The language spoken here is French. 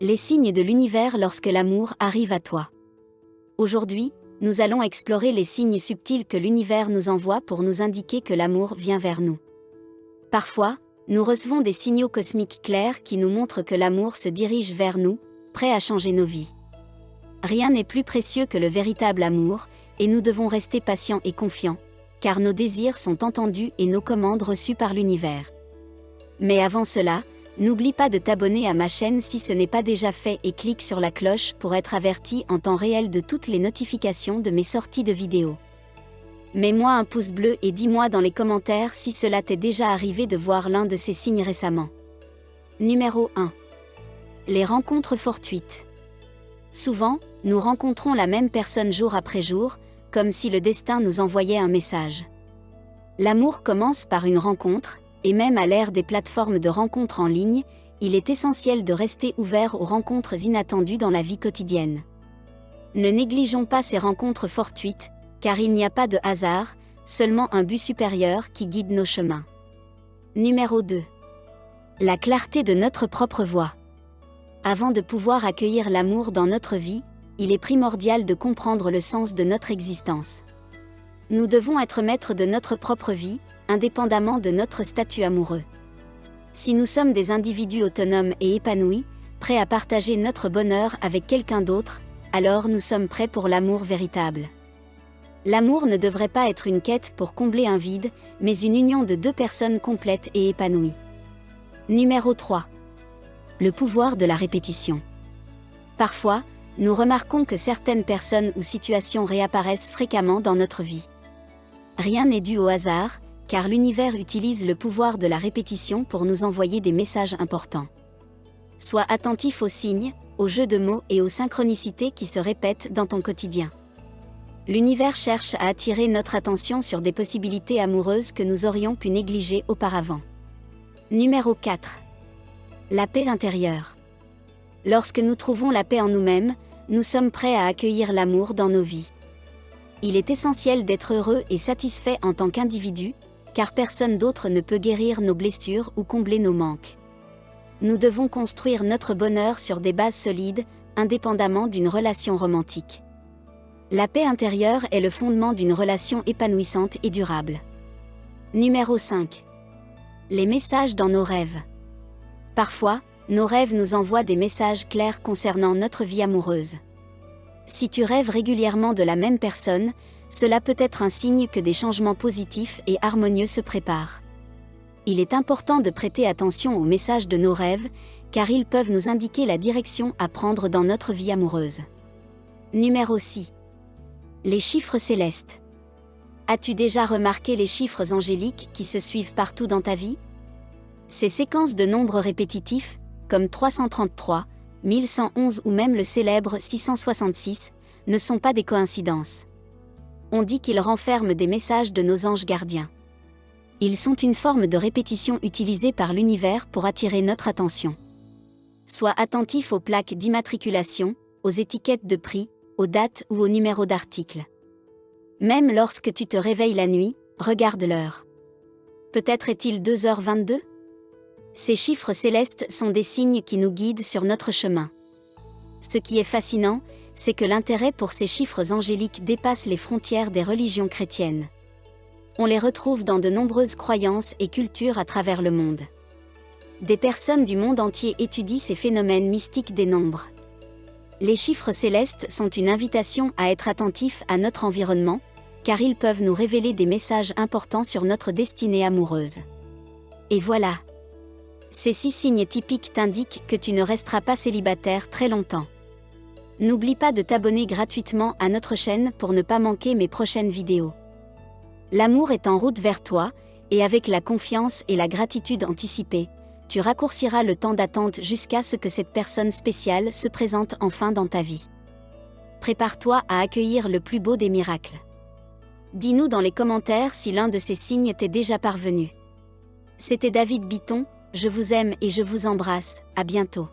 Les signes de l'univers lorsque l'amour arrive à toi. Aujourd'hui, nous allons explorer les signes subtils que l'univers nous envoie pour nous indiquer que l'amour vient vers nous. Parfois, nous recevons des signaux cosmiques clairs qui nous montrent que l'amour se dirige vers nous, prêt à changer nos vies. Rien n'est plus précieux que le véritable amour, et nous devons rester patients et confiants, car nos désirs sont entendus et nos commandes reçues par l'univers. Mais avant cela, n'oublie pas de t'abonner à ma chaîne si ce n'est pas déjà fait et clique sur la cloche pour être averti en temps réel de toutes les notifications de mes sorties de vidéos. Mets-moi un pouce bleu et dis-moi dans les commentaires si cela t'est déjà arrivé de voir l'un de ces signes récemment. Numéro 1. Les rencontres fortuites. Souvent, nous rencontrons la même personne jour après jour, comme si le destin nous envoyait un message. L'amour commence par une rencontre, et même à l'ère des plateformes de rencontres en ligne, il est essentiel de rester ouvert aux rencontres inattendues dans la vie quotidienne. Ne négligeons pas ces rencontres fortuites, car il n'y a pas de hasard, seulement un but supérieur qui guide nos chemins. Numéro 2. La clarté de notre propre voie. Avant de pouvoir accueillir l'amour dans notre vie, il est primordial de comprendre le sens de notre existence. Nous devons être maîtres de notre propre vie, indépendamment de notre statut amoureux. Si nous sommes des individus autonomes et épanouis, prêts à partager notre bonheur avec quelqu'un d'autre, alors nous sommes prêts pour l'amour véritable. L'amour ne devrait pas être une quête pour combler un vide, mais une union de deux personnes complètes et épanouies. Numéro 3. Le pouvoir de la répétition. Parfois, nous remarquons que certaines personnes ou situations réapparaissent fréquemment dans notre vie. Rien n'est dû au hasard, car l'univers utilise le pouvoir de la répétition pour nous envoyer des messages importants. Sois attentif aux signes, aux jeux de mots et aux synchronicités qui se répètent dans ton quotidien. L'univers cherche à attirer notre attention sur des possibilités amoureuses que nous aurions pu négliger auparavant. Numéro 4. La paix intérieure. Lorsque nous trouvons la paix en nous-mêmes, nous sommes prêts à accueillir l'amour dans nos vies. Il est essentiel d'être heureux et satisfait en tant qu'individu, car personne d'autre ne peut guérir nos blessures ou combler nos manques. Nous devons construire notre bonheur sur des bases solides, indépendamment d'une relation romantique. La paix intérieure est le fondement d'une relation épanouissante et durable. Numéro 5. Les messages dans nos rêves. Parfois, nos rêves nous envoient des messages clairs concernant notre vie amoureuse. Si tu rêves régulièrement de la même personne, cela peut être un signe que des changements positifs et harmonieux se préparent. Il est important de prêter attention aux messages de nos rêves, car ils peuvent nous indiquer la direction à prendre dans notre vie amoureuse. Numéro 6. Les chiffres célestes. As-tu déjà remarqué les chiffres angéliques qui se suivent partout dans ta vie? Ces séquences de nombres répétitifs, comme 333, 1111 ou même le célèbre 666, ne sont pas des coïncidences. On dit qu'ils renferment des messages de nos anges gardiens. Ils sont une forme de répétition utilisée par l'univers pour attirer notre attention. Sois attentif aux plaques d'immatriculation, aux étiquettes de prix, aux dates ou aux numéros d'articles. Même lorsque tu te réveilles la nuit, regarde l'heure. Peut-être est-il 2h22? Ces chiffres célestes sont des signes qui nous guident sur notre chemin. Ce qui est fascinant, c'est que l'intérêt pour ces chiffres angéliques dépasse les frontières des religions chrétiennes. On les retrouve dans de nombreuses croyances et cultures à travers le monde. Des personnes du monde entier étudient ces phénomènes mystiques des nombres. Les chiffres célestes sont une invitation à être attentifs à notre environnement, car ils peuvent nous révéler des messages importants sur notre destinée amoureuse. Et voilà! Ces 6 signes typiques t'indiquent que tu ne resteras pas célibataire très longtemps. N'oublie pas de t'abonner gratuitement à notre chaîne pour ne pas manquer mes prochaines vidéos. L'amour est en route vers toi, et avec la confiance et la gratitude anticipée, tu raccourciras le temps d'attente jusqu'à ce que cette personne spéciale se présente enfin dans ta vie. Prépare-toi à accueillir le plus beau des miracles. Dis-nous dans les commentaires si l'un de ces signes t'est déjà parvenu. C'était David Bitton, je vous aime et je vous embrasse, à bientôt.